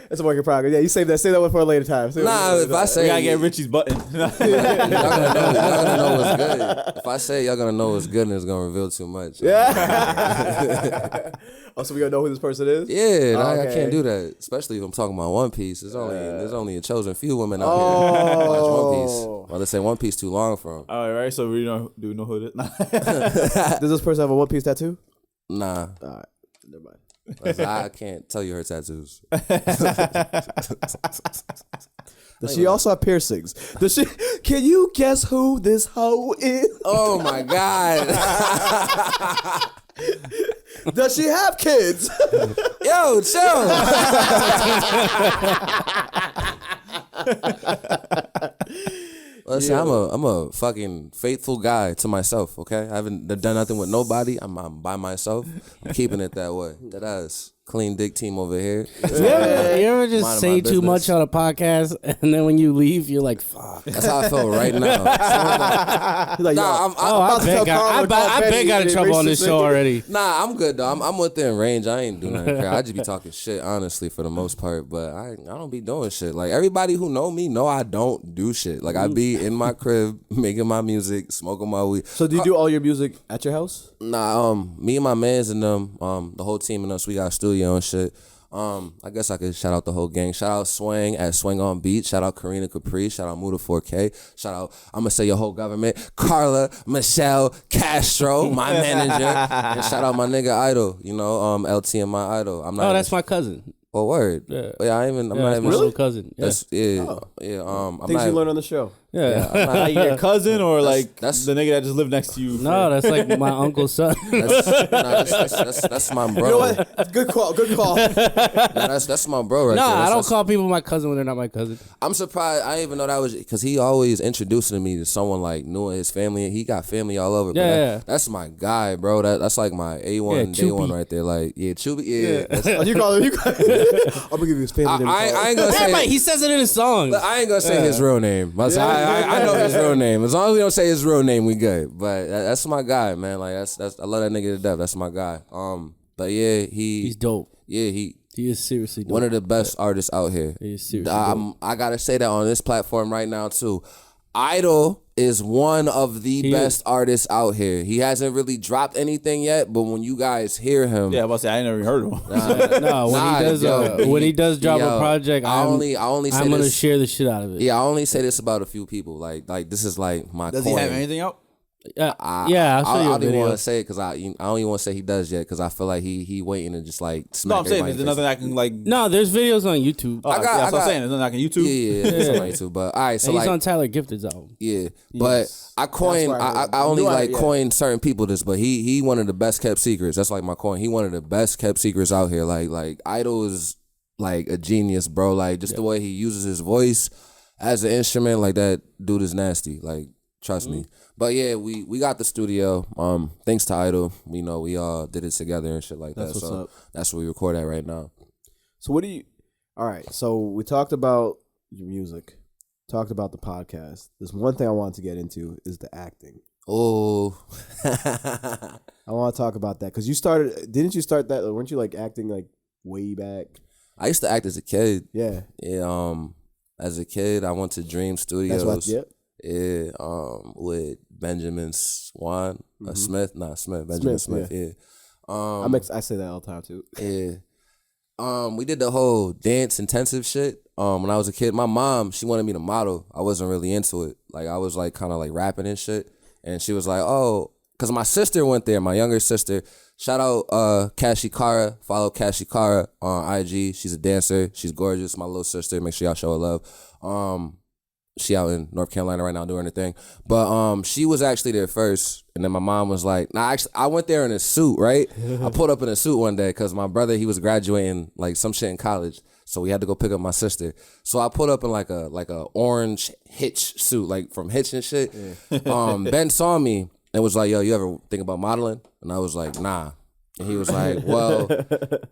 it's a work in progress. Yeah, you save that one for a later time. Nah, if I say We gotta get Richie's button. y'all gonna know what's good. If I say y'all gonna know what's good, and it's gonna reveal too much. Yeah. Oh, so we gonna know who this person is? Yeah, I Okay. can't do that. Especially if I'm talking about One Piece. There's only a chosen few women out here who watch One Piece. Well, they say One Piece too long for them. All right, so do we know who it is? Nah. Does this person have a One Piece tattoo? Nah, All right, never mind. I can't tell you her tattoos. Does she also have piercings? Does she? Can you guess who this hoe is? Oh my god. Does she have kids? Yo, chill. Listen, I'm a fucking faithful guy to myself, okay? I haven't done nothing with nobody. I'm by myself. I'm keeping it that way. That ass. Clean dick team over here. You ever just Minding say my too business. much on a podcast, and then when you leave, you're like, "Fuck." That's how I feel right now. He's like, Nah, yo, I bet got in trouble on this show already. Nah, I'm good though. I'm within range. I ain't do nothing crazy. I just be talking shit, honestly, for the most part. But I don't be doing shit. Like everybody who know me know I don't do shit. Like I be in my crib making my music, smoking my weed. So do you do all your music at your house? Nah, me and my mans and them, the whole team and us, we got a studio and shit. I guess I could shout out the whole gang. Shout out Swing at Swing on Beat. Shout out Karina Capri. Shout out Muda 4K. Shout out, I'm gonna say your whole government. Carla, Michelle, Castro, my manager. And shout out my nigga Idol. You know, LT and my Idol. I'm not. Oh, that's my cousin. Oh, word. Yeah. I'm not even. That's my little cousin. Yeah. That's yeah. I'm Things not, you learn on the show. Yeah. Like your cousin or like that's- the nigga that just lived next to you? No, that's like my uncle's son. That's my bro. You know what? Good call. Good call. That's my bro right No, there. I don't That's- call people my cousin when they're not my cousin. I'm surprised. I didn't even know that was because he always introducing me to someone like new in his family. He got family all over. But Yeah. that's my guy, bro. That's like my A1 Yeah, day one Choopy. right there. Like Chubby. Yeah. That's- Oh, you call him. I'm gonna give you his family name. I ain't gonna say. Yeah, but he says it in his songs. I ain't gonna say his real name. I know his real name. As long as we don't say his real name, we good. But that's my guy, man. Like that's I love that nigga to death. That's my guy. But yeah, He's dope. yeah He is seriously dope. one of the best artists out here. He is seriously dope. I gotta say that on this platform right now too. Idol is one of the best artists out here. He hasn't really dropped anything yet, but when you guys hear him, Yeah, I was about to say I ain't never even heard of him. No, when he does drop a project, I only say I'm gonna this. share the shit out of it. Yeah, I only say this about a few people. Like this is like my. Does coin. he have anything out? Yeah, I'll show you I a don't even video. want to say it because I don't even want to say he does yet because I feel like he waiting to just like smack No, I'm saying everybody there's nothing I can like. No, there's videos on YouTube. Oh, that's what I'm saying. There's nothing I can YouTube. Yeah, it's on YouTube. But all right, so and he's like on Tyler Gifted's album. yeah, but I coin where I heard I only it. like Yeah. coin certain people this, but he one of the best kept secrets. That's like my coin. He one of the best kept secrets out here. Like Idol is like a genius, bro. Like just the way he uses his voice as an instrument, like that dude is nasty. Like trust me. But yeah, we got the studio. Thanks to Idol, we know we all did it together and shit like that. That's what's So up. that's where we record at right now. So what do you? All right. So we talked about your music. Talked about the podcast. There's one thing I wanted to get into is the acting. Oh, I want to talk about that because you started. Didn't you start that? Weren't you like acting like way back? I used to act as a kid. Yeah. Yeah. As a kid, I went to Dream Studios. That's what. Yep. Yeah, with Benjamin Swan, Benjamin Smith. yeah. Yeah. I say that all the time too. Yeah. We did the whole dance intensive shit. When I was a kid, my mom, she wanted me to model. I wasn't really into it. Like I was like kind of like rapping and shit. And she was like, oh, because my sister went there, my younger sister. Shout out Kashi Kara. Follow Kashi Kara on IG. She's a dancer. She's gorgeous. My little sister. Make sure y'all show her love. She out in North Carolina right now doing her thing. But she was actually there first. And then my mom was like, actually, I went there in a suit, right? I pulled up in a suit one day because my brother, he was graduating like some shit in college. So we had to go pick up my sister. So I pulled up in like a orange Hitch suit, like from Hitch and shit. Yeah. Ben saw me and was like, yo, you ever think about modeling? And I was like, nah. And he was like, well,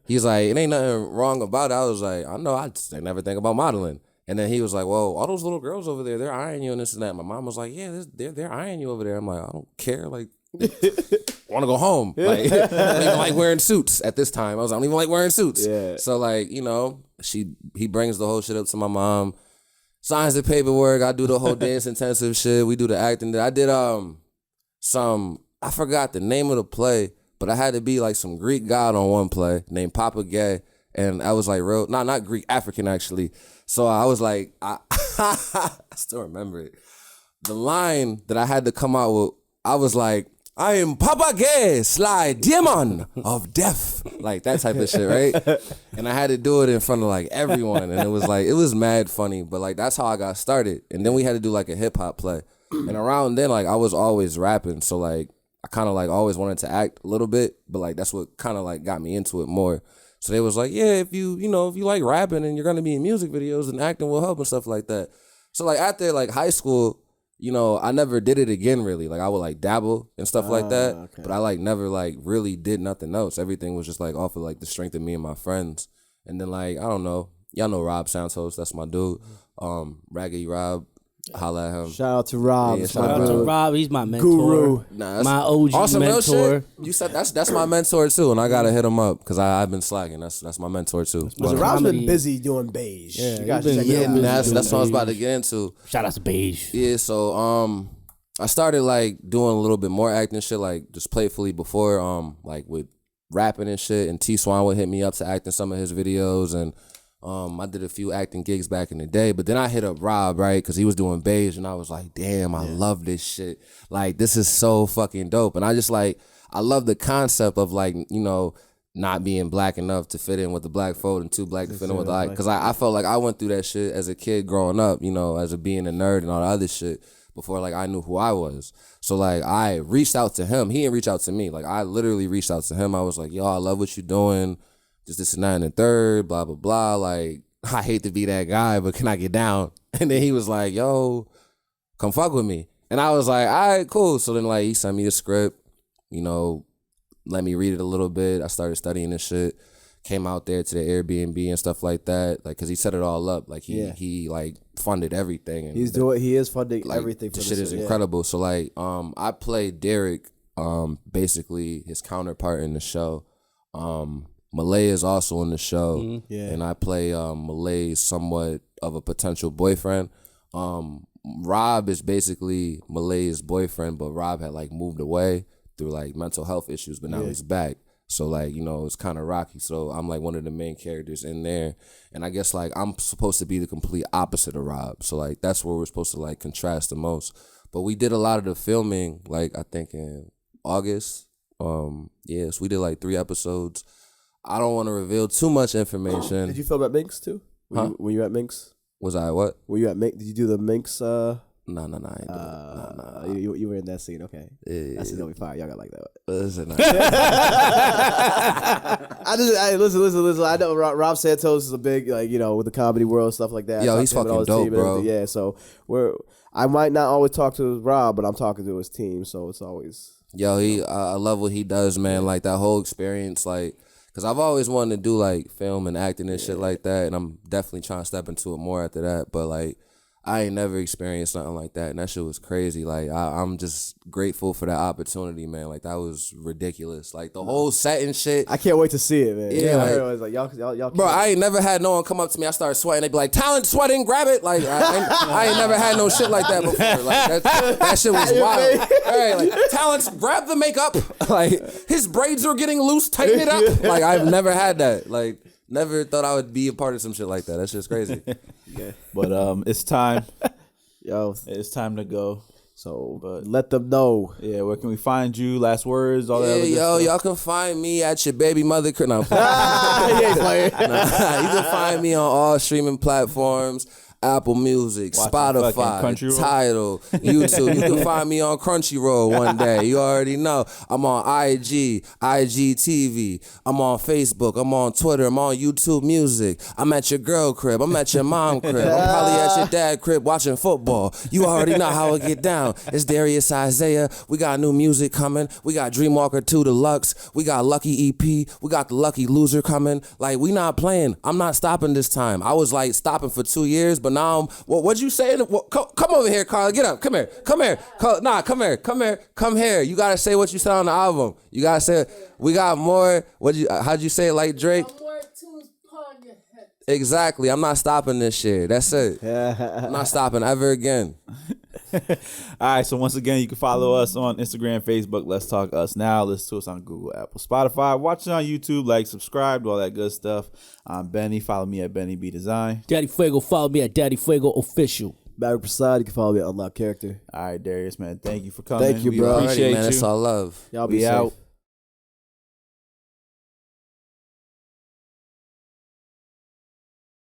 he's like, it ain't nothing wrong about it. I was like, I know, I just never think about modeling. And then he was like, well, all those little girls over there, they're eyeing you and this and that. My mom was like, yeah, they're eyeing you over there. I'm like, I don't care. Like, want to go home. Like, I don't even like wearing suits at this time. I don't even like wearing suits. Yeah. So like, he brings the whole shit up to my mom, signs the paperwork. I do the whole dance intensive shit. We do the acting. I did I forgot the name of the play, but I had to be like some Greek god on one play named Papa Gay. And I was like not Greek, African actually. So I was like, I still remember it. The line that I had to come out with, I was like, I am Papa Gay, sly demon of death. Like that type of shit, right? And I had to do it in front of like everyone. And it was mad funny. But like that's how I got started. And then we had to do like a hip hop play. And around then, like I was always rapping. So like I kind of like always wanted to act a little bit. But like that's what kind of like got me into it more. So they was like, yeah, if you like rapping and you're gonna be in music videos, and acting will help and stuff like that. So like after like high school, I never did it again really. Like I would like dabble and stuff like that. Okay. But I like never like really did nothing else. Everything was just like off of like the strength of me and my friends. And then like, I don't know. Y'all know Rob Santos, that's my dude. Raggedy Rob. Holla at him. Shout out to Rob. Yeah, shout out to Rob. He's my mentor. Guru. Nah, my OG awesome mentor. You said that's my mentor too, and I gotta hit him up because I've been slacking. That's my mentor too. Rob's been busy doing beige. Yeah, that's what I was about to get into. Shout out to beige. Yeah, so I started like doing a little bit more acting shit, like just playfully before, like with rapping and shit. And T Swan would hit me up to act in some of his videos, and I did a few acting gigs back in the day, but then I hit up Rob, right? Because he was doing beige, and I was like, damn, I love this shit. Like, this is so fucking dope. And I just like, I love the concept of like, not being black enough to fit in with the black folk and too black to fit in with the because I felt like I went through that shit as a kid growing up, as a being a nerd and all the other shit before like I knew who I was. So like I reached out to him. He didn't reach out to me. Like I literally reached out to him. I was like, yo, I love what you're doing. Just this and that and the third, blah, blah, blah. Like, I hate to be that guy, but can I get down? And then he was like, yo, come fuck with me. And I was like, all right, cool. So then like he sent me the script, let me read it a little bit. I started studying this shit. Came out there to the Airbnb and stuff like that. Like, cause he set it all up. Like he like funded everything. And he is funding like, everything. The shit is incredible. So like, I played Derek, basically his counterpart in the show. Malay is also in the show, and I play Malay's somewhat of a potential boyfriend. Rob is basically Malay's boyfriend, but Rob had like moved away through like mental health issues, but now he's back. So like, it's kind of rocky. So I'm like one of the main characters in there, and I guess like I'm supposed to be the complete opposite of Rob. So like that's where we're supposed to like contrast the most. But we did a lot of the filming, like I think in August. So we did like 3 episodes. I don't want to reveal too much information. Did you film at Minx too? Were you at Minx? Was I what? Were you at Minx? Did you do the Minx? No, I ain't doing it. You were in that scene, okay? Yeah. That scene's gonna be fire. Y'all got like that. Listen, listen. I know Rob Santos is a big with the comedy world and stuff like that. Yo, he's fucking dope, bro. Yeah, so I might not always talk to Rob, but I'm talking to his team, so it's always. Yo, I love what he does, man. Like that whole experience, like. Because I've always wanted to do, like, film and acting and shit like that, and I'm definitely trying to step into it more after that, but, like, I ain't never experienced something like that, and that shit was crazy. Like, I'm just grateful for that opportunity, man. Like, that was ridiculous. Like, the whole set and shit. I can't wait to see it, man. Yeah, I heard like y'all. Bro, I ain't never had no one come up to me. I started sweating. They be like, talent sweating, grab it. Like, I ain't never had no shit like that before. Like, that shit was wild. Hey, like, talents, grab the makeup. Like, his braids are getting loose, tighten it up. Like, I've never had that. Like, never thought I would be a part of some shit like that. That's just crazy. Yeah. But it's time. Yo, it's time to go. So, but let them know. Yeah, where can we find you? Last words, all that. Y'all can find me at your baby mother. No, you can find me on all streaming platforms. Apple Music, Spotify, Tidal, YouTube. You can find me on Crunchyroll one day. You already know. I'm on IG TV. I'm on Facebook. I'm on Twitter. I'm on YouTube Music. I'm at your girl crib. I'm at your mom crib. I'm probably at your dad crib watching football. You already know how it get down. It's Darius Isaiah. We got new music coming. We got Dreamwalker 2 Deluxe. We got Lucky EP. We got the Lucky Loser coming. Like, we not playing. I'm not stopping this time. I was like stopping for 2 years, but but now what'd you say? Come over here, Carl. Get up. Come here. Come here. Come here. You gotta say what you said on the album. You gotta say we got more. How'd you say it like Drake? Exactly. I'm not stopping this year. That's it. I'm not stopping ever again. All right, so once again, you can follow us on Instagram, Facebook, Let's Talk Us Now. Listen to us on Google, Apple, Spotify. Watch it on YouTube, like, subscribe, all that good stuff. I'm Benny. Follow me at Benny B Design. Daddy Fuego, follow me at Daddy Fuego Official. Barry Prasad, you can follow me at Unlock Character. All right, Darius, man. Thank you for coming. Thank you, We bro. already, appreciate man. you. It's all love. Y'all be We safe. out.